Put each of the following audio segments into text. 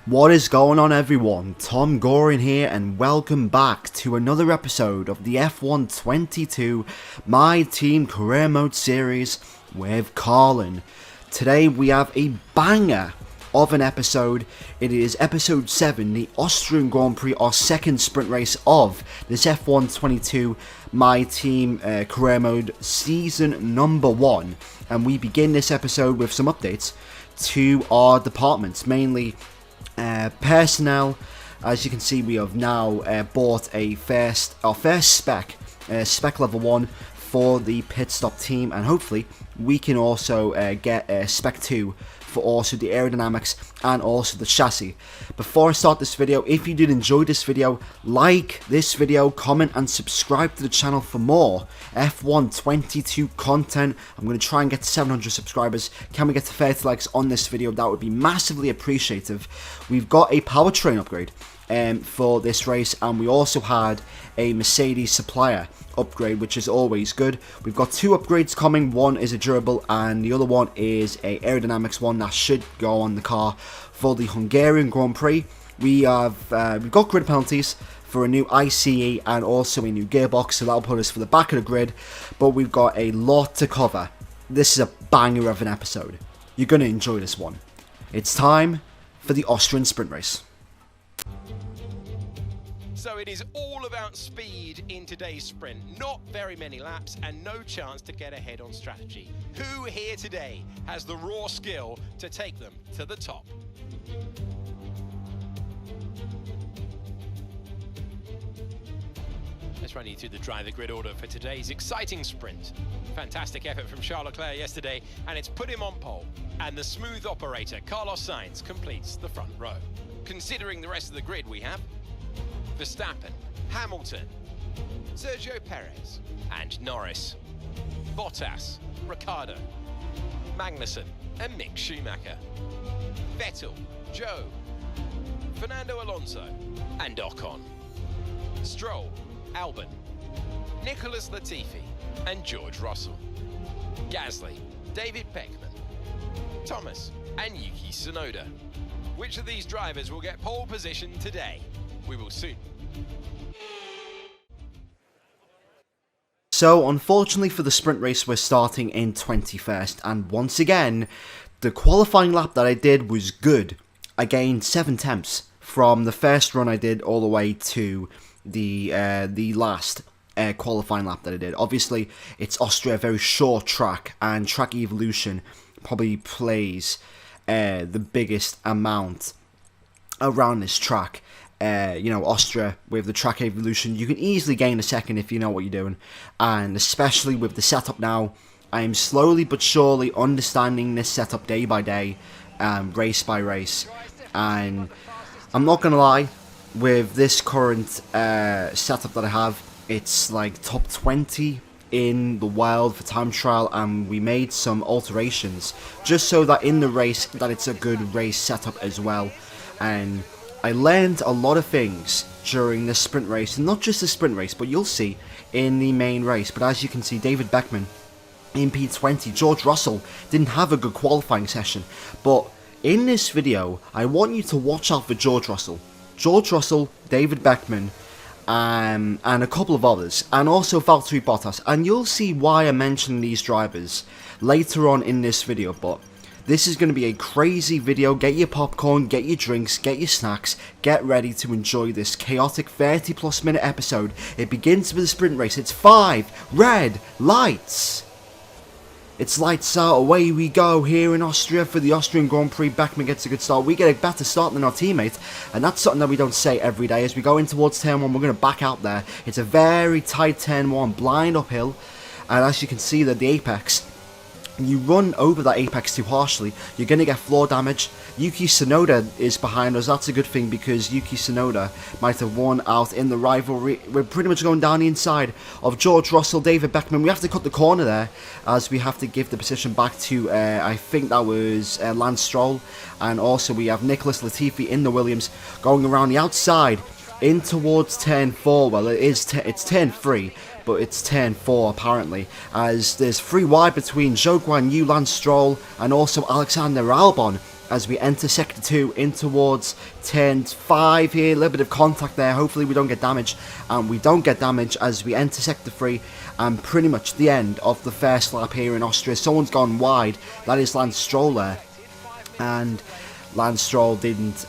What is going on, everyone? TomGorian here, and welcome back to another episode of the F1 22 My Team Career Mode series with Carlin. Today we have a banger of an episode. It is episode 7, the Austrian Grand Prix, our second sprint race of this F1 22 My Team Career Mode season number 1. And we begin this episode with some updates to our departments, mainly personnel. As you can see, we have now bought our first spec level 1 for the pit stop team, and hopefully we can also get spec 2 for also the aerodynamics and also the chassis. Before I start this video, if you did enjoy this video, like this video, comment and subscribe to the channel for more F1 22 content. I'm going to try and get to 700 subscribers. Can we get to 30 likes on this video? That would be massively appreciative. We've got a powertrain upgrade for this race, and we also had a Mercedes supplier upgrade, which is always good. We've got 2 upgrades coming. One is a durable and the other one is a aerodynamics one that should go on the car for the Hungarian Grand Prix. We've got grid penalties for a new ICE and also a new gearbox, so that'll put us for the back of the grid, but we've got a lot to cover. This is a banger of an episode. You're going to enjoy this one. It's time for the Austrian sprint race. So it is all about speed in today's sprint. Not very many laps and no chance to get ahead on strategy. Who here today has the raw skill to take them to the top? Let's run you through the driver grid order for today's exciting sprint. Fantastic effort from Charles Leclerc yesterday, and it's put him on pole. And the smooth operator, Carlos Sainz, completes the front row. Considering the rest of the grid, we have Verstappen, Hamilton, Sergio Perez, and Norris, Bottas, Ricciardo, Magnussen, and Mick Schumacher, Vettel, Joe, Fernando Alonso, and Ocon, Stroll, Albon, Nicholas Latifi, and George Russell, Gasly, David Beckman, Thomas, and Yuki Tsunoda. Which of these drivers will get pole position today? We will soon. So unfortunately for the sprint race, we're starting in 21st, and once again the qualifying lap that I did was good. I gained 7 tenths from the first run I did all the way to the last qualifying lap that I did. Obviously it's Austria, a very short track, and track evolution probably plays the biggest amount around this track. Austria, with the track evolution, you can easily gain a second if you know what you're doing, and especially with the setup now, I am slowly but surely understanding this setup day by day, race by race, and I'm not gonna lie, with this current setup that I have, it's like top 20 in the world for time trial, and we made some alterations just so that in the race that it's a good race setup as well. And I learned a lot of things during the sprint race, and not just the sprint race, but you'll see in the main race. But as you can see, David Beckman in P20, George Russell didn't have a good qualifying session, but in this video I want you to watch out for George Russell, David Beckman, and a couple of others, and also Valtteri Bottas, and you'll see why I mention these drivers later on in this video. But this is going to be a crazy video. Get your popcorn, get your drinks, get your snacks, get ready to enjoy this chaotic 30+ minute episode. It begins with a sprint race. It's 5 red lights. It's lights out, away we go here in Austria for the Austrian Grand Prix. Beckman gets a good start. We get a better start than our teammate, and that's something that we don't say every day. As we go in towards turn 1, we're going to back out there. It's a very tight turn 1, blind uphill, and as you can see that the apex, you run over that apex too harshly, you're going to get floor damage. Yuki Tsunoda is behind us. That's a good thing, because Yuki Tsunoda might have won out in the rivalry. We're pretty much going down the inside of George Russell, David Beckman. We have to cut the corner there, as we have to give the position back to, I think that was Lance Stroll. And also we have Nicholas Latifi in the Williams going around the outside in towards turn 4. Well, it's turn 3. But it's turn 4 apparently, as there's 3 wide between Zhou Guanyu, Lance Stroll, and also Alexander Albon as we enter sector 2 in towards turn 5 here. A little bit of contact there. Hopefully we don't get damage, and we don't get damage as we enter sector 3, and pretty much the end of the first lap here in Austria. Someone's gone wide. That is Lance Stroll there, and Lance Stroll didn't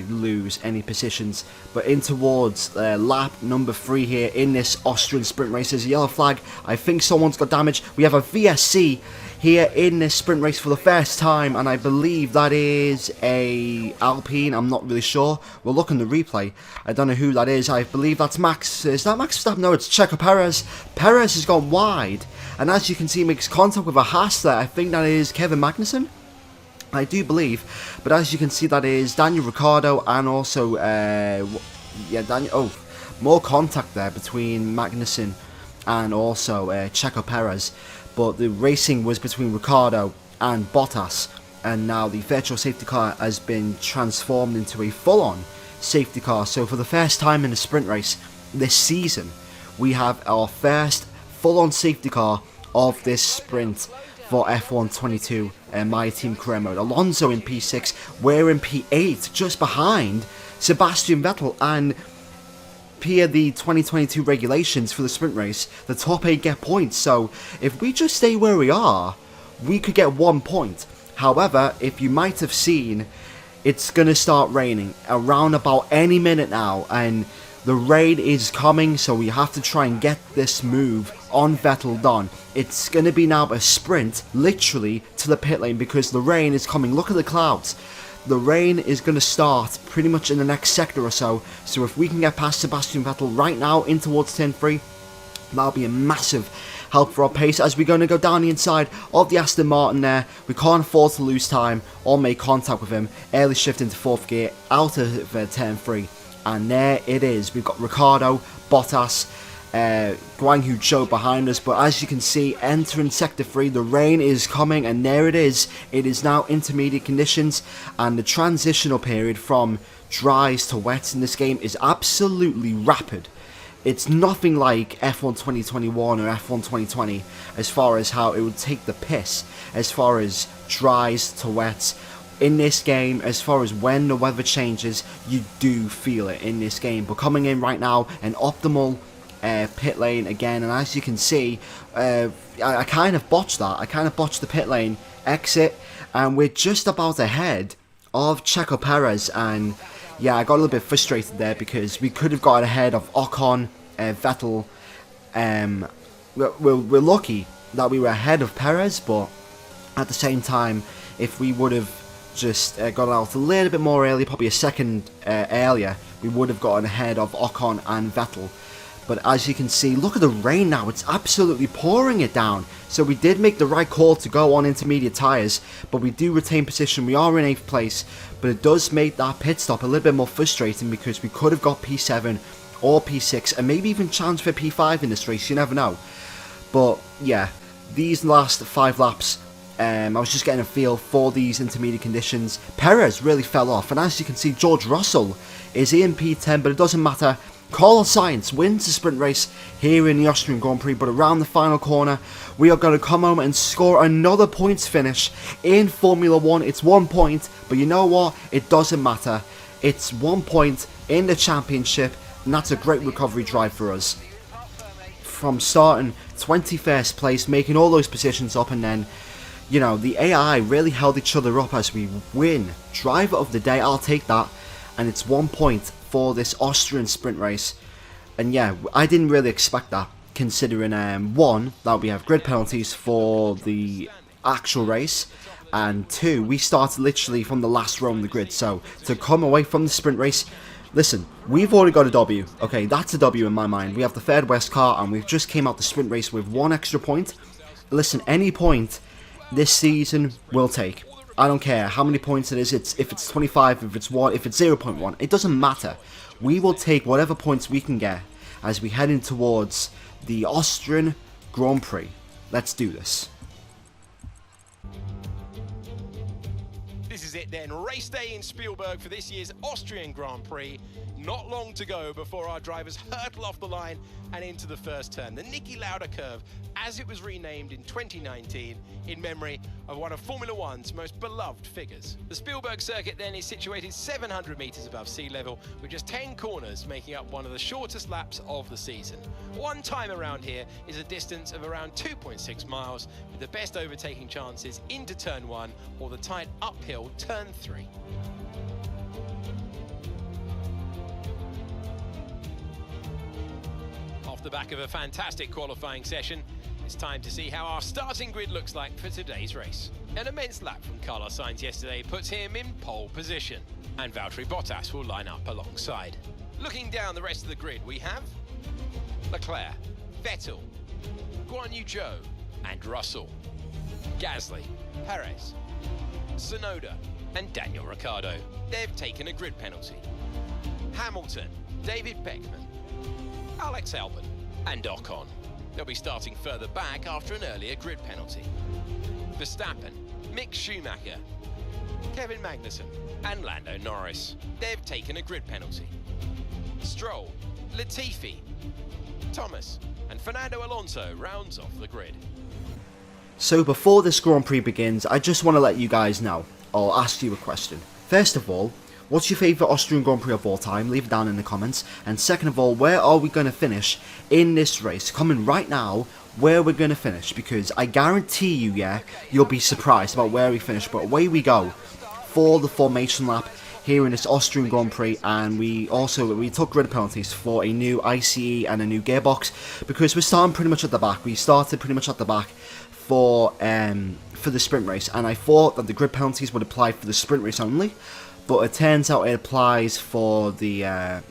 lose any positions, but in towards lap number 3 here in this Austrian sprint race. There's a yellow flag. I think someone's got damage. We have a VSC here in this sprint race for the first time, and I believe that is a Alpine. I'm not really sure. We'll look in the replay. I don't know who that is. I believe that's Max. Is that Max Verstappen? No, it's Checo Perez. Perez has gone wide, and as you can see, makes contact with a Haas there. I think that is Kevin Magnussen, I do believe, but as you can see, that is Daniel Ricciardo, and also Daniel. Oh, more contact there between Magnussen and also Checo Perez, but the racing was between Ricciardo and Bottas, and now the virtual safety car has been transformed into a full-on safety car. So for the first time in a sprint race this season, we have our first full-on safety car of this sprint for F1 22, my team career mode. Alonso in P6, we're in P8, just behind Sebastian Vettel, and per the 2022 regulations for the sprint race, the top 8 get points. So if we just stay where we are, we could get 1 point. However, if you might have seen, it's going to start raining around about any minute now, and the rain is coming, so we have to try and get this move on Vettel done. It's going to be now a sprint, literally, to the pit lane, because the rain is coming. Look at the clouds. The rain is going to start pretty much in the next sector or so, so if we can get past Sebastian Vettel right now in towards turn 3, that'll be a massive help for our pace, as we're going to go down the inside of the Aston Martin there. We can't afford to lose time or make contact with him. Early shift into 4th gear out of turn 3, and there it is. We've got Ricciardo, Bottas, Guan Yu Zhou behind us, but as you can see, entering sector 3, the rain is coming, and there it is. It is now intermediate conditions, and the transitional period from dries to wets in this game is absolutely rapid. It's nothing like F1 2021 or F1 2020 as far as how it would take the piss as far as dries to wets. In this game, as far as when the weather changes, you do feel it in this game. But coming in right now, an optimal pit lane again, and as you can see, I kind of botched that. I kind of botched the pit lane exit, and we're just about ahead of Checo Perez, and yeah, I got a little bit frustrated there because we could have got ahead of Ocon, Vettel. We're lucky that we were ahead of Perez, but at the same time, if we would have just got out a little bit more early, probably a second earlier, we would have gotten ahead of Ocon and Vettel. But as you can see, look at the rain now, it's absolutely pouring it down. So we did make the right call to go on intermediate tyres, but we do retain position. We are in 8th place, but it does make that pit stop a little bit more frustrating because we could have got P7 or P6 and maybe even challenge for P5 in this race, you never know. But yeah, these last 5 laps, I was just getting a feel for these intermediate conditions. Perez really fell off, and as you can see, George Russell is in P10, but it doesn't matter. Carlin wins the sprint race here in the Austrian Grand Prix, but around the final corner, we are going to come home and score another points finish in Formula 1. It's 1 point, but you know what? It doesn't matter. It's 1 point in the championship, and that's a great recovery drive for us. From starting 21st place, making all those positions up, and then, you know, the AI really held each other up as we win. Driver of the day, I'll take that, and it's 1 point for this Austrian sprint race. And yeah, I didn't really expect that, considering one, that we have grid penalties for the actual race, and 2, we started literally from the last row on the grid. So to come away from the sprint race, listen, we've already got a W. Okay, that's a W in my mind. We have the 3rd best car, and we've just came out the sprint race with 1 extra point. Listen, any point this season we'll take. I don't care how many points it is. If it's 25, if it's 1, if it's 0.1, it doesn't matter. We will take whatever points we can get as we head in towards the Austrian Grand Prix. Let's do this. This is it then, race day in Spielberg for this year's Austrian Grand Prix. Not long to go before our drivers hurtle off the line and into the first turn. The Niki Lauda curve, as it was renamed in 2019 in memory of one of Formula One's most beloved figures. The Spielberg circuit then is situated 700 metres above sea level, with just 10 corners making up one of the shortest laps of the season. One time around here is a distance of around 2.6 miles, with the best overtaking chances into turn 1 or the tight uphill turn 3. Off the back of a fantastic qualifying session, it's time to see how our starting grid looks like for today's race. An immense lap from Carlos Sainz yesterday puts him in pole position, and Valtteri Bottas will line up alongside. Looking down the rest of the grid, we have Leclerc, Vettel, Guan Yu Zhou and Russell, Gasly, Perez, Tsunoda and Daniel Ricciardo. They've taken a grid penalty. Hamilton, David Beckman, Alex Albon and Ocon. They'll be starting further back after an earlier grid penalty. Verstappen, Mick Schumacher, Kevin Magnussen and Lando Norris. They've taken a grid penalty. Stroll, Latifi, Thomas and Fernando Alonso rounds off the grid. So before this Grand Prix begins, I just want to let you guys know, or ask you a question. First of all, what's your favourite Austrian Grand Prix of all time? Leave it down in the comments. And second of all, where are we going to finish in this race? Comment right now where we're going to finish, because I guarantee you, yeah, you'll be surprised about where we finish. But away we go for the formation lap here in this Austrian Grand Prix, and we took grid penalties for a new ICE and a new gearbox, because we're starting pretty much at the back. We started pretty much at the back for the sprint race, and I thought that the grid penalties would apply for the sprint race only, but it turns out it applies for the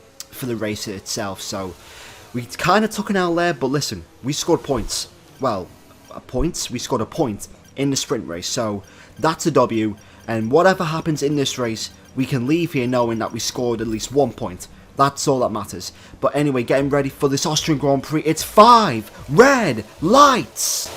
race itself. So we kind of took an L there, but listen, we scored points. Well, we scored a point in the sprint race, so that's a W. And whatever happens in this race, we can leave here knowing that we scored at least 1 point. That's all that matters. But anyway, getting ready for this Austrian Grand Prix. It's 5 red lights.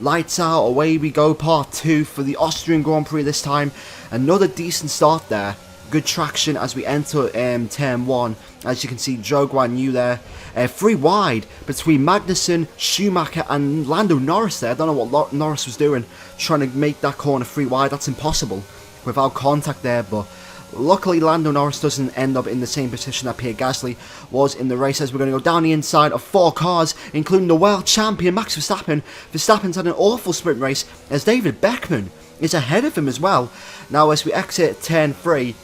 Lights out, away we go, part 2 for the Austrian Grand Prix this time. Another decent start there. Good traction as we enter turn 1. As you can see, Guan Yu there. 3 wide between Magnussen, Schumacher and Lando Norris there. I don't know what Norris was doing, trying to make that corner 3 wide. That's impossible without contact there, but luckily Lando Norris doesn't end up in the same position that Pierre Gasly was in the race, as we're going to go down the inside of 4 cars, including the world champion Max Verstappen. Verstappen's had an awful sprint race, as David Beckman is ahead of him as well. Now as we exit turn 3,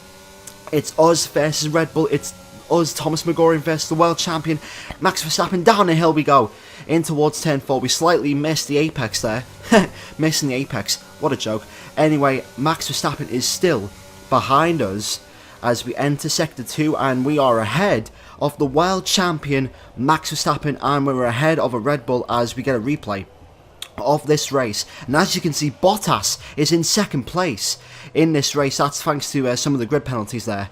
it's us versus Red Bull. It's us, TomGorian versus the world champion Max Verstappen. Down the hill we go, in towards turn 4. We slightly missed the apex there. Missing the apex, what a joke. Anyway, Max Verstappen is still behind us as we enter sector 2, and we are ahead of the world champion Max Verstappen, and we're ahead of a Red Bull as we get a replay of this race. And as you can see, Bottas is in second place in this race. That's thanks to some of the grid penalties there.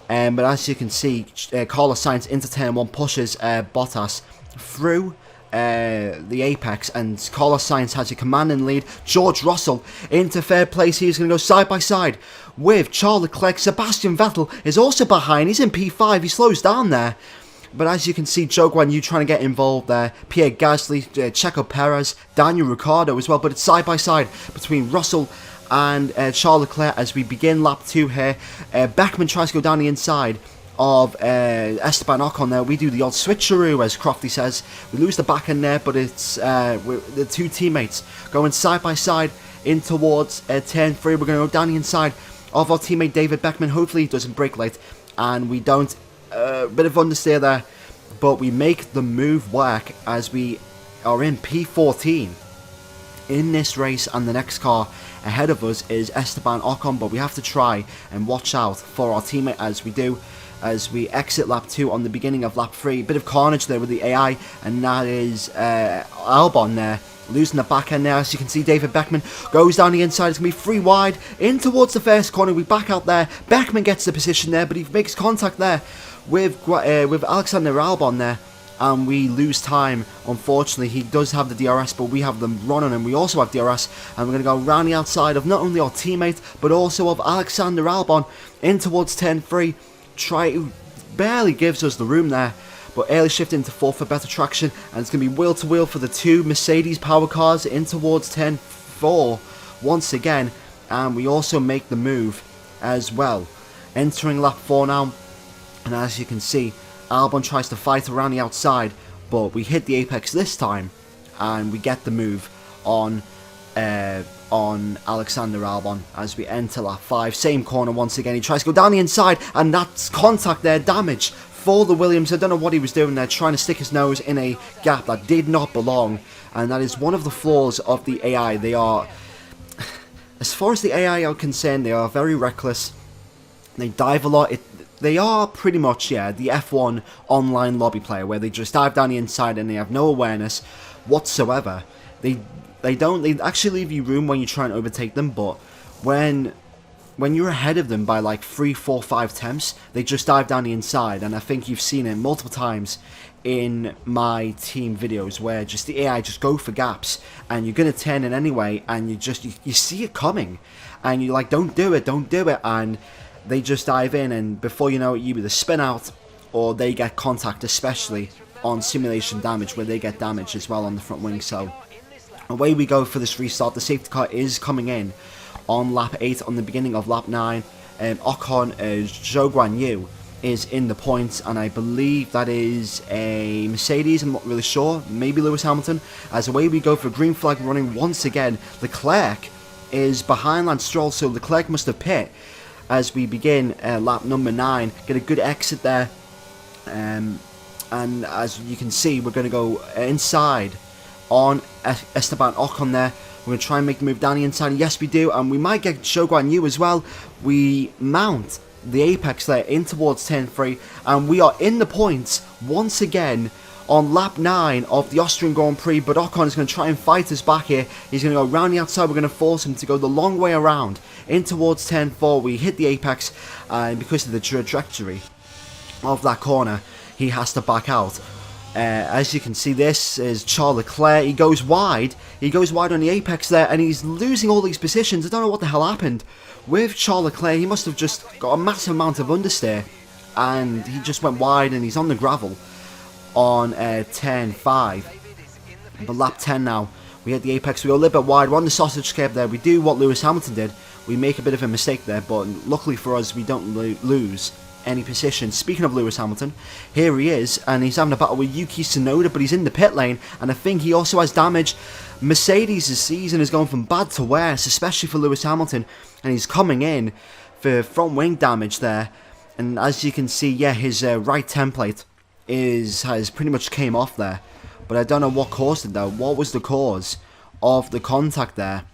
But as you can see, Carlos Sainz into turn 1 pushes Bottas through the apex, and Carlos Sainz has a commanding lead. George Russell into third place. He's going to go side by side with Charles Leclerc. Sebastian Vettel is also behind. He's in P5. He slows down there. But as you can see, Guan Yu trying to get involved there. Pierre Gasly, Checo Perez, Daniel Ricciardo as well. But it's side by side between Russell and Charles Leclerc as we begin lap 2 here. Beckman tries to go down the inside of Esteban Ocon there. We do the odd switcheroo, as Crofty says. We lose the back end there, but it's the 2 teammates going side by side in towards turn 3. We're going to go down the inside of our teammate David Beckman. Hopefully he doesn't brake late and we don't. Bit of understeer there, but we make the move work as we are in P14 in this race, and the next car ahead of us is Esteban Ocon, but we have to try and watch out for our teammate as we exit lap 2 on the beginning of lap 3. Bit of carnage there with the AI, and that is Albon there losing the back end there. As you can see, David Beckman goes down the inside. It's going to be 3 wide in towards the first corner. We back out there. Beckman gets the position there, but he makes contact there with Alexander Albon there, and we lose time. Unfortunately, he does have the DRS, but we have the run on him. We also have DRS, and we're going to go around the outside of not only our teammate, but also of Alexander Albon in towards turn 3. Barely gives us the room there, but early shift into 4 for better traction, and it's going to be wheel to wheel for the 2 Mercedes power cars in towards turn 4 once again, and we also make the move as well. Entering lap 4 now, and as you can see, Albon tries to fight around the outside, but we hit the apex this time, and we get the move on Alexander Albon as we enter lap 5. Same corner once again, he tries to go down the inside, and that's contact there, damage for the Williams. I don't know what he was doing there, trying to stick his nose in a gap that did not belong, and that is one of the flaws of the AI. They are, as far as the AI are concerned, they are very reckless. They dive a lot. They are pretty much, yeah, the F1 online lobby player, where they just dive down the inside and they have no awareness whatsoever. They actually leave you room when you try and overtake them, but when you're ahead of them by like 3, 4, 5 attempts, they just dive down the inside, and I think you've seen it multiple times in my team videos where just the AI just go for gaps, and you're going to turn in anyway, and you see it coming, and you're like, don't do it, and they just dive in, and before you know it, you either spin out or they get contact, especially on simulation damage, where they get damage as well on the front wing. So away we go for this restart. The safety car is coming in on lap 8 on the beginning of lap 9. Ocon Zhou Guan Yu is in the points, and I believe that is a Mercedes, I'm not really sure, maybe Lewis Hamilton. As away we go for green flag running once again. Leclerc is behind Lance Stroll, so Leclerc must have pit as we begin lap number 9. Get a good exit there, and as you can see, we're going to go inside on Esteban Ocon there. We're going to try and make the move down the inside. Yes, we do, and we might get Zhou Guan Yu as well. We mount the apex there in towards turn 3, and we are in the points once again on lap 9 of the Austrian Grand Prix, but Ocon is going to try and fight us back here. He's going to go around the outside. We're going to force him to go the long way around in towards turn 4. We hit the apex, and because of the trajectory of that corner, he has to back out. As you can see, this is Charles Leclerc. He goes wide on the apex there, and he's losing all these positions. I don't know what the hell happened with Charles Leclerc. He must have just got a massive amount of understeer, and he just went wide, and he's on the gravel on turn 5. But lap 10 now, we hit the apex, we go a little bit wide, we're on the sausage curve there. We do what Lewis Hamilton did, we make a bit of a mistake there, but luckily for us, we don't lose any position. Speaking of Lewis Hamilton, here he is, and he's having a battle with Yuki Tsunoda, but he's in the pit lane, and I think he also has damage. Mercedes' season is going from bad to worse, especially for Lewis Hamilton, and he's coming in for front wing damage there. And as you can see, yeah, his right template has pretty much came off there, but I don't know what caused it though. What was the cause of the contact there?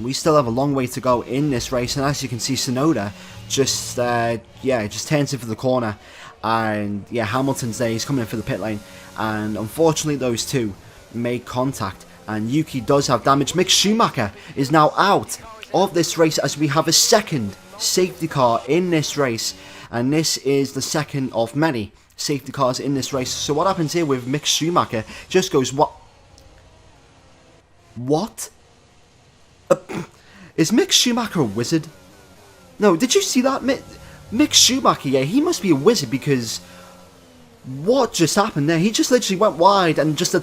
We still have a long way to go in this race, and as you can see, Tsunoda just turns in for the corner, and yeah, Hamilton's there, he's coming in for the pit lane, and unfortunately those two make contact, and Yuki does have damage. Mick Schumacher is now out of this race as we have a second safety car in this race, and this is the second of many safety cars in this race. So what happens here with Mick Schumacher just goes, what? Is Mick Schumacher a wizard? No, did you see that? Mick Schumacher, yeah, he must be a wizard, because what just happened there? He just literally went wide, and just the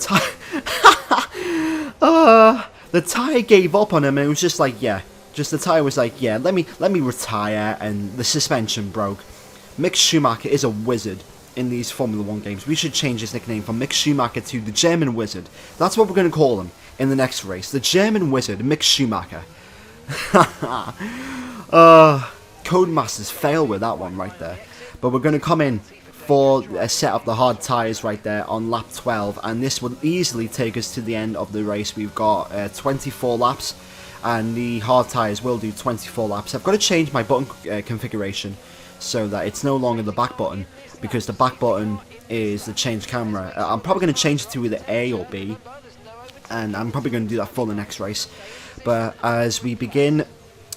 tyre gave up on him, and it was just like, yeah, just the tyre was like, yeah, let me retire, and the suspension broke. Mick Schumacher is a wizard in these Formula 1 games. We should change his nickname from Mick Schumacher to the German Wizard. That's what we're going to call him in the next race. The German Wizard, Mick Schumacher. Codemasters fail with that one right there. But we're going to come in for a set of the hard tyres right there on lap 12. And this will easily take us to the end of the race. We've got 24 laps. And the hard tyres will do 24 laps. I've got to change my button configuration so that it's no longer the back button, because the back button is the change camera. I'm probably going to change it to either A or B, and I'm probably going to do that for the next race. But as we begin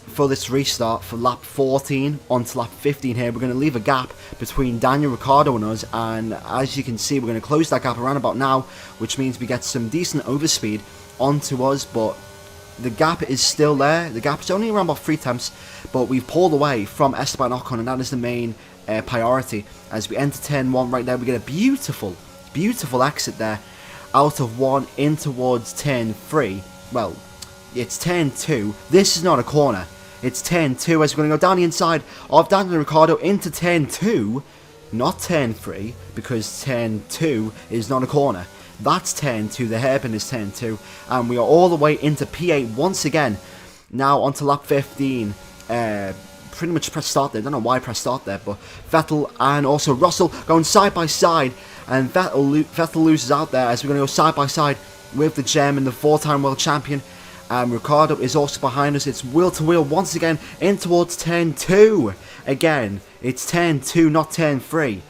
for this restart for lap 14 onto lap 15 here, we're going to leave a gap between Daniel Ricciardo and us, and as you can see, we're going to close that gap around about now, which means we get some decent overspeed onto us, but the gap is still there. The gap is only around about 3 tenths, but we've pulled away from Esteban Ocon, and that is the main priority. As we enter turn 1 right there, we get a beautiful exit there out of 1 in towards turn 3. Well, It's turn 2. This is not a corner. It's turn 2 as we're going to go down the inside of Daniel Ricciardo into turn 2. Not turn 3, because turn 2 is not a corner. That's turn 2, the hairpin is turn 2. And we are all the way into P8 once again. Now onto lap 15. Pretty much press start there. I don't know why I press start there, but Vettel and also Russell going side by side. And Vettel loses out there as we're going to go side by side with the German, the 4-time world champion. And Ricciardo is also behind us. It's wheel to wheel once again in towards turn 2. Again, it's turn 2, not turn 3.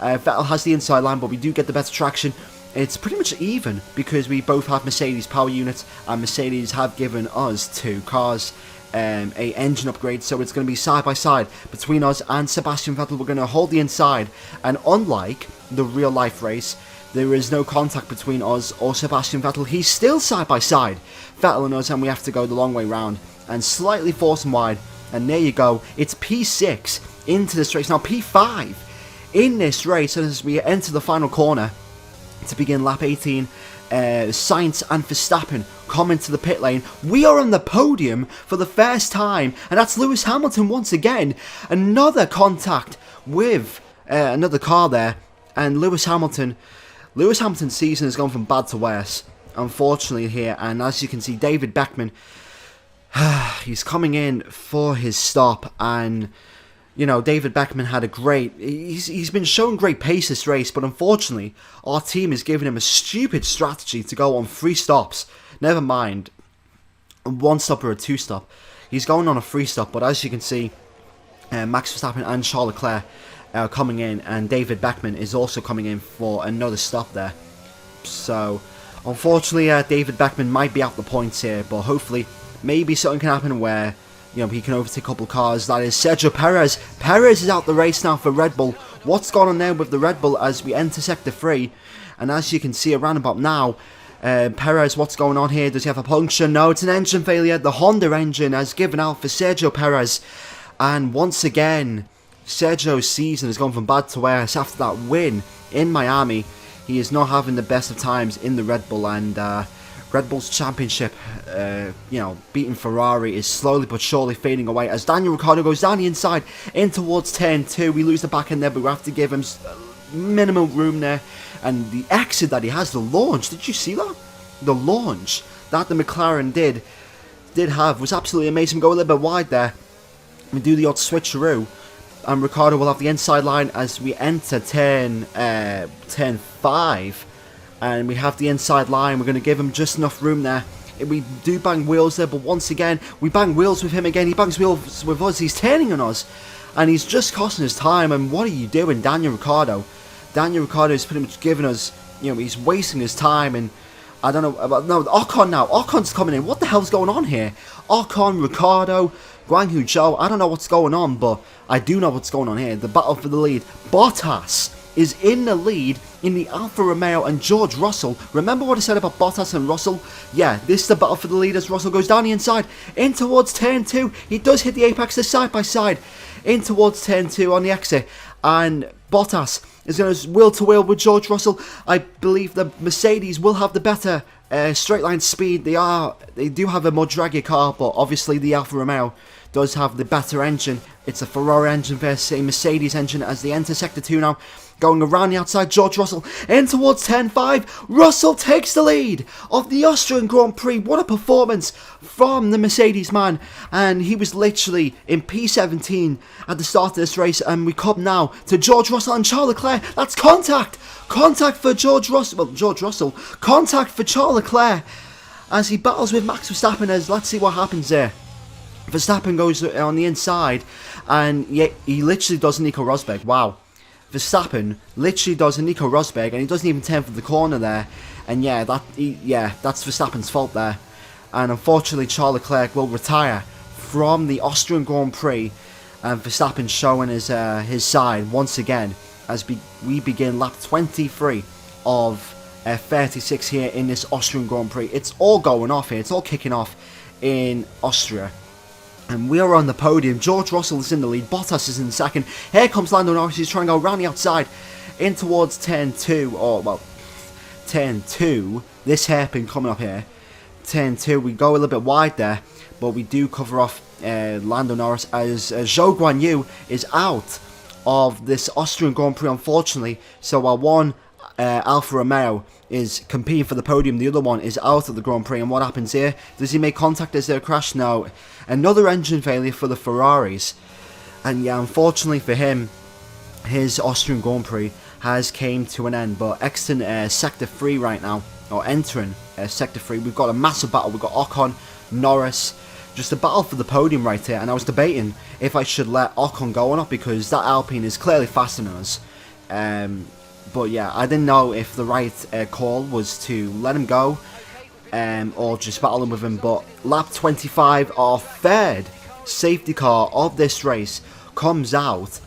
Vettel has the inside line, but we do get the better traction. It's pretty much even because we both have Mercedes power units, and Mercedes have given us 2 cars a engine upgrade, so it's going to be side by side between us and Sebastian Vettel. We're going to hold the inside, and unlike the real life race, there is no contact between us or Sebastian Vettel. He's still side by side, Vettel and us, and we have to go the long way round and slightly force him wide. And there you go, it's P6 into this race. Now P5 in this race as we enter the final corner to begin lap 18. Sainz and Verstappen come into the pit lane. We are on the podium for the first time, and that's Lewis Hamilton once again. Another contact with another car there, and Lewis Hamilton's season has gone from bad to worse, unfortunately here. And as you can see, David Beckman, he's coming in for his stop, and you know, David Beckman had a great... He's been showing great pace this race, but unfortunately, our team is giving him a stupid strategy to go on 3 stops. Never mind, a 1 stop or a 2 stop. He's going on a 3 stop, but as you can see, Max Verstappen and Charles Leclerc are coming in, and David Beckman is also coming in for another stop there. So, unfortunately, David Beckman might be out the points here, but hopefully, maybe something can happen where, you know, he can overtake a couple cars. That is Sergio Perez. Perez is out the race now for Red Bull. What's going on there with the Red Bull as we enter Sector 3? And as you can see around about now, Perez, what's going on here? Does he have a puncture? No, it's an engine failure. The Honda engine has given out for Sergio Perez. And once again, Sergio's season has gone from bad to worse after that win in Miami. He is not having the best of times in the Red Bull, and Red Bull's championship, you know, beating Ferrari is slowly but surely fading away as Daniel Ricciardo goes down the inside in towards turn 2. We lose the back end there, but we have to give him minimum room there. And the exit that he has, the launch, did you see that? The launch that the McLaren did have was absolutely amazing. Go a little bit wide there. We do the odd switcheroo, and Ricciardo will have the inside line as we enter turn 5. And we have the inside line. We're going to give him just enough room there. We do bang wheels there, but once again, we bang wheels with him again. He bangs wheels with us. He's turning on us, and he's just costing us time. And what are you doing, Daniel Ricciardo? Daniel Ricciardo is pretty much giving us, you know, he's wasting his time. And I don't know about, no, Ocon now. Ocon's coming in. What the hell's going on here? Ocon, Ricciardo, Guan Yu Zhou. I don't know what's going on, but I do know what's going on here. The battle for the lead. Bottas is in the lead in the Alfa Romeo, and George Russell. Remember what I said about Bottas and Russell? Yeah, this is the battle for the lead as Russell goes down the inside in towards turn 2. He does hit the apex, they're side by side in towards turn 2 on the exit, and Bottas is going to wheel to wheel with George Russell. I believe the Mercedes will have the better straight line speed. They do have a more draggy car, but obviously the Alfa Romeo does have the better engine. It's a Ferrari engine versus a Mercedes engine as they enter Sector 2 now. Going around the outside, George Russell in towards turn 5. Russell takes the lead of the Austrian Grand Prix. What a performance from the Mercedes man. And he was literally in P17 at the start of this race. And we come now to George Russell and Charles Leclerc. That's contact. Contact for George Russell. Well, George Russell. Contact for Charles Leclerc as he battles with Max Verstappen. As let's see what happens there. Verstappen goes on the inside, and yet he literally does a Nico Rosberg. Wow. Verstappen literally does a Nico Rosberg, and he doesn't even turn for the corner there. And yeah, that's Verstappen's fault there. And unfortunately, Charles Leclerc will retire from the Austrian Grand Prix, and Verstappen showing his side once again as we begin lap 23 of 36 here in this Austrian Grand Prix. It's all going off here. It's all kicking off in Austria. And we are on the podium. George Russell is in the lead. Bottas is in second. Here comes Lando Norris. He's trying to go around the outside in towards turn 2. Or, well, turn 2. This hairpin coming up here. turn 2, we go a little bit wide there, but we do cover off Lando Norris as Zhou Guanyu is out of this Austrian Grand Prix, unfortunately. So while one Alfa Romeo is competing for the podium, the other one is out of the Grand Prix. And what happens here? Does he make contact? Is there a crash? No. Another engine failure for the Ferraris. And yeah, unfortunately for him, his Austrian Grand Prix has came to an end. But exiting Sector 3 right now, or entering Sector 3, we've got a massive battle. We've got Ocon, Norris, just a battle for the podium right here. And I was debating if I should let Ocon go or not, because that Alpine is clearly faster than us. But yeah, I didn't know if the right call was to let him go or just battle him with him. But lap 25, our third safety car of this race comes out,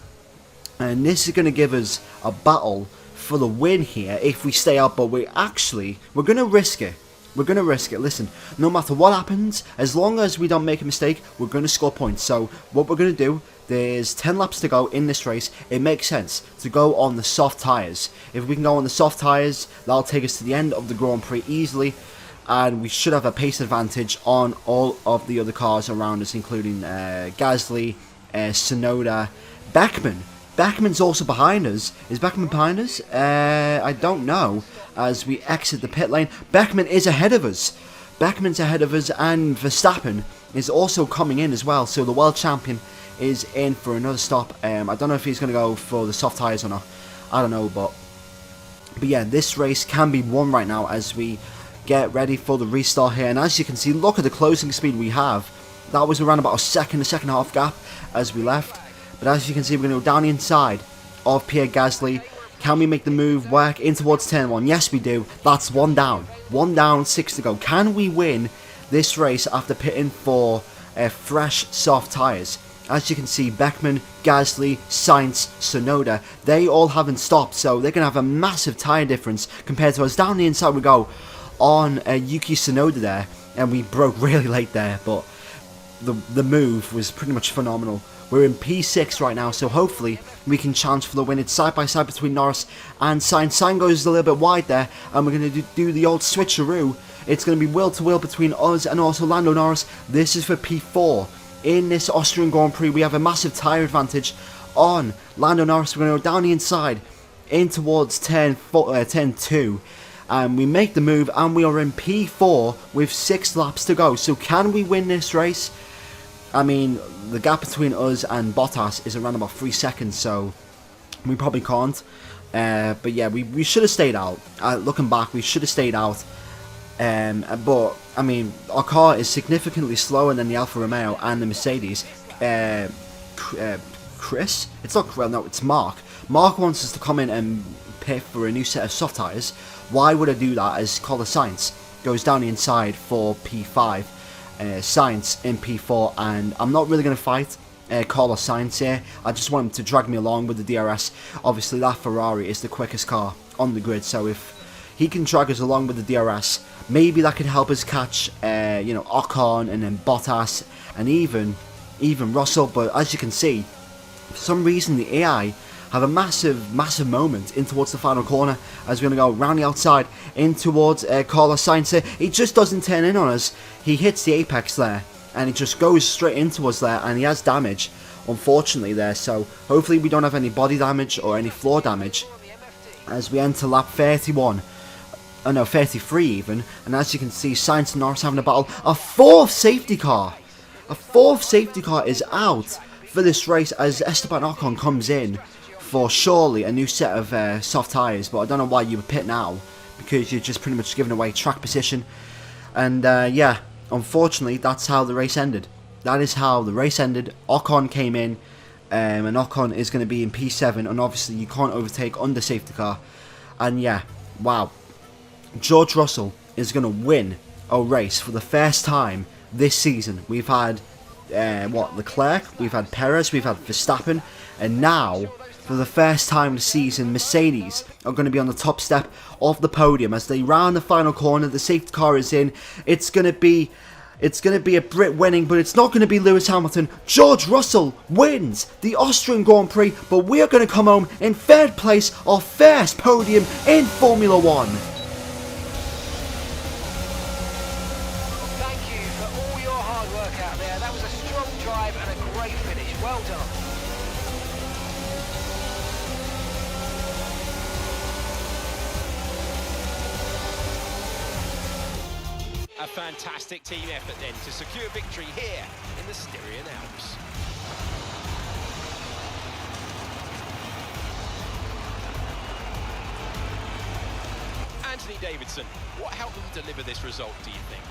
and this is going to give us a battle for the win here if we stay out. But we're going to risk it. We're going to risk it. Listen, no matter what happens, as long as we don't make a mistake, we're going to score points. So what we're going to do, there's 10 laps to go in this race. It makes sense to go on the soft tyres. If we can go on the soft tyres, that'll take us to the end of the Grand Prix easily. And we should have a pace advantage on all of the other cars around us, including Gasly, Tsunoda, Beckman. Beckman's also behind us. Is Beckman behind us? I don't know. As we exit the pit lane, Beckman is ahead of us. Beckman's ahead of us, and Verstappen is also coming in as well. So the world champion is in for another stop. I don't know if he's going to go for the soft tyres or not. I don't know, but yeah, this race can be won right now as we get ready for the restart here. And as you can see, look at the closing speed we have. That was around about a second half gap as we left. But as you can see, we're going to go down the inside of Pierre Gasly. Can we make the move work in towards turn 1? Yes, we do. That's one down. 1 down, 6 to go. Can we win this race after pitting for fresh, soft tyres? As you can see, Beckman, Gasly, Sainz, Tsunoda, they all haven't stopped. So they're going to have a massive tyre difference compared to us. Down the inside we go on Yuki Tsunoda there. And we broke really late there. But the move was pretty much phenomenal. We're in P6 right now, so hopefully we can chance for the win. It's side by side between Norris and Sainz. Sainz goes a little bit wide there, and we're going to do the old switcheroo. It's going to be wheel to wheel between us and also Lando Norris. This is for P4. In this Austrian Grand Prix, we have a massive tyre advantage on Lando Norris. We're going to go down the inside in towards turn 2. And we make the move, and we are in P4 with 6 laps to go. So can we win this race? I mean, the gap between us and Bottas is around about 3 seconds, so we probably can't. But yeah, we should have stayed out. Looking back, we should have stayed out. But, I mean, our car is significantly slower than the Alfa Romeo and the Mercedes. Chris? It's not, well, no, it's Mark. Mark wants us to come in and pit for a new set of soft tyres. Why would I do that as Carlin Sainz goes down the inside for P5? Sainz in P4, and I'm not really going to fight Carlos Sainz here. I just want him to drag me along with the DRS. Obviously that Ferrari is the quickest car on the grid, so if he can drag us along with the DRS, maybe that could help us catch you know, Ocon and then Bottas and even Russell. But as you can see, for some reason the AI have a massive moment in towards the final corner as we're going to go round the outside in towards Carlos Sainz. He just doesn't turn in on us. He hits the apex there and it just goes straight into us there, and he has damage unfortunately there. So hopefully we don't have any body damage or any floor damage as we enter lap 31. Oh no, 33 even. And as you can see, Sainz and Norris having a battle. A fourth safety car is out for this race as Esteban Ocon comes in for surely a new set of soft tyres. But I don't know why you would pit now, because you're just pretty much giving away track position. And yeah, unfortunately that's how the race ended. That is how the race ended. Ocon came in, and Ocon is going to be in P7, and obviously you can't overtake under safety car. And yeah, wow, George Russell is going to win a race for the first time this season. We've had Leclerc, we've had Perez, we've had Verstappen, and now for the first time this season, Mercedes are going to be on the top step of the podium as they round the final corner. The safety car is in. It's going to be a Brit winning, but it's not going to be Lewis Hamilton. George Russell wins the Austrian Grand Prix, but we are going to come home in third place, our first podium in Formula 1. A fantastic team effort then to secure victory here in the Styrian Alps. Anthony Davidson, what helped them deliver this result, do you think?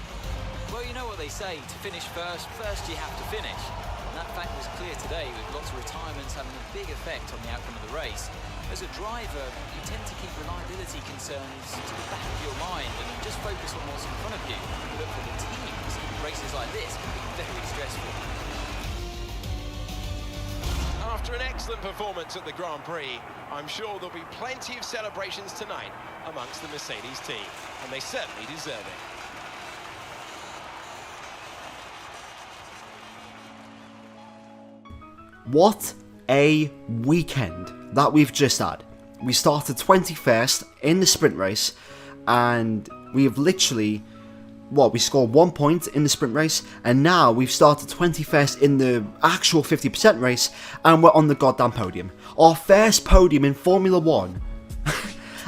Well, you know what they say, to finish first you have to finish. And that fact was clear today, with lots of retirements having a big effect on the outcome of the race. As a driver, you tend to keep reliability concerns to the back of your mind and just focus on what's in front of you. But for the teams, races like this can be very stressful. After an excellent performance at the Grand Prix, I'm sure there'll be plenty of celebrations tonight amongst the Mercedes team, and they certainly deserve it. What a weekend that we've just had. We started 21st in the sprint race, and we have literally, we scored 1 point in the sprint race, and now we've started 21st in the actual 50% race, and we're on the goddamn podium. Our first podium in Formula 1.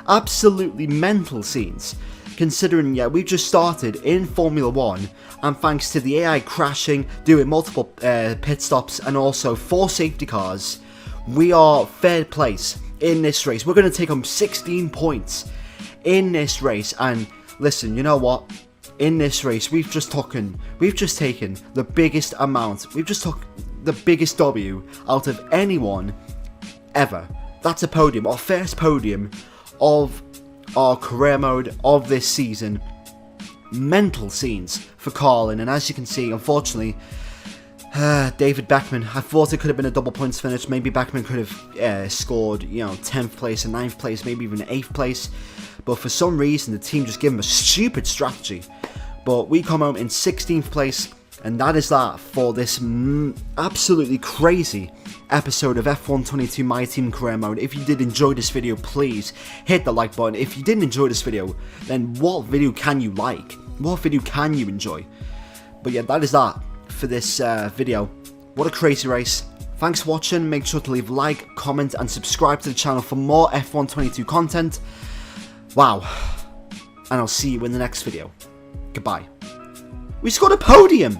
Absolutely mental scenes. Considering, we've just started in Formula 1, and thanks to the AI crashing, doing multiple pit stops, and also 4 safety cars, we are third place in this race. We're going to take home 16 points in this race, and listen, you know what? In this race, we've just taken the biggest amount, we've just took the biggest W out of anyone ever. That's a podium, our first podium of our career mode of this season. Mental scenes for Carlin, and as you can see, unfortunately, David Beckman, I thought it could have been a double points finish. Maybe Beckman could have scored, 10th place and 9th place, maybe even 8th place, but for some reason the team just gave him a stupid strategy. But we come home in 16th place, and that is that for this absolutely crazy episode of F122 My Team Career Mode. If you did enjoy this video, please hit the like button. If you didn't enjoy this video, then what video can you like? What video can you enjoy? But yeah, that is that for this video. What a crazy race. Thanks for watching. Make sure to leave a like, comment, and subscribe to the channel for more F122 content. Wow. And I'll see you in the next video. Goodbye. We scored a podium!